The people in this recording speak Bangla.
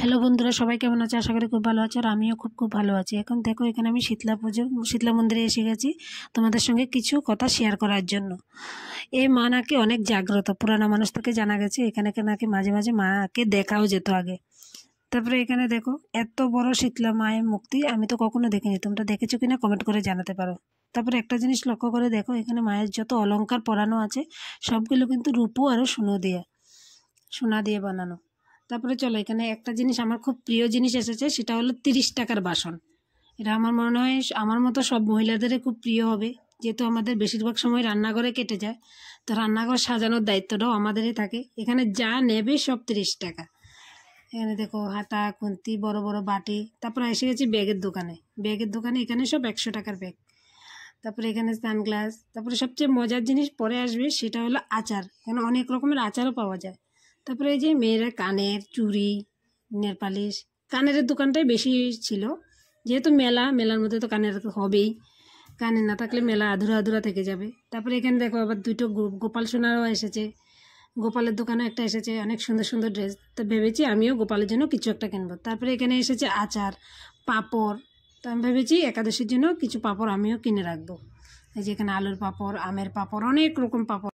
হ্যালো বন্ধুরা, সবাই কেমন আছে? আশা করি খুব ভালো আছে। আর আমিও খুব ভালো আছি। এখন দেখো, এখানে আমি শীতলা মন্দিরে এসে গেছি তোমাদের সঙ্গে কিছু কথা শেয়ার করার জন্য। এই মা নাকি অনেক জাগ্রত, পুরানো মানুষ থেকে জানা গেছে এখানে নাকি মাঝে মাঝে মাকে দেখাও যেত আগে। তারপরে এখানে দেখো, এত বড় শীতলা মায়ের মূর্তি আমি তো কখনো দেখিনি। তোমরা দেখেছো কিনা কমেন্ট করে জানাতে পারো। তারপরে একটা জিনিস লক্ষ্য করে দেখো, এখানে মায়ের যত অলংকার পরানো আছে সবগুলো কিন্তু রূপো আর সোনা দিয়ে বানানো। তারপরে চলো, এখানে একটা জিনিস আমার খুব প্রিয় জিনিস এসেছে, সেটা হলো 30 টাকার বাসন। এটা আমার মনে হয় আমার মতো সব মহিলাদেরই খুব প্রিয় হবে, যেহেতু আমাদের বেশিরভাগ সময় রান্নাঘরে কেটে যায়। তো রান্নাঘর সাজানোর দায়িত্বটাও আমাদেরই থাকে। এখানে যা নেবে সব 30 টাকা। এখানে দেখো হাতা খুন্তি, বড় বড় বাটি। তারপরে এসে গেছি ব্যাগের দোকানে এখানে সব 100 টাকার ব্যাগ। তারপরে এখানে সানগ্লাস। তারপরে সবচেয়ে মজার জিনিস পরে আসবে, সেটা হলো আচার। এখানে অনেক রকমের আচারও পাওয়া যায়। তারপরে এই যে মেয়েরা কানের চুড়ি, নেলপালিশ, কানের দোকানটাই বেশি ছিল, যেহেতু মেলার মধ্যে তো কানের হবেই। কানের না থাকলে মেলা আধুরা থেকে যাবে। তারপরে এখানে দেখো আবার দুটো গোপাল সোনারও এসেছে। গোপালের দোকানে একটা এসেছে, অনেক সুন্দর সুন্দর ড্রেস। তো ভেবেছি আমিও গোপালের জন্য কিছু একটা কিনবো। তারপরে এখানে এসেছে আচার, পাঁপড়। তো আমি ভেবেছি একাদশীর জন্য কিছু পাঁপড় আমিও কিনে রাখবো। এই যে এখানে আলুর পাঁপড়, আমের পাঁপড়, অনেক রকম পাঁপড়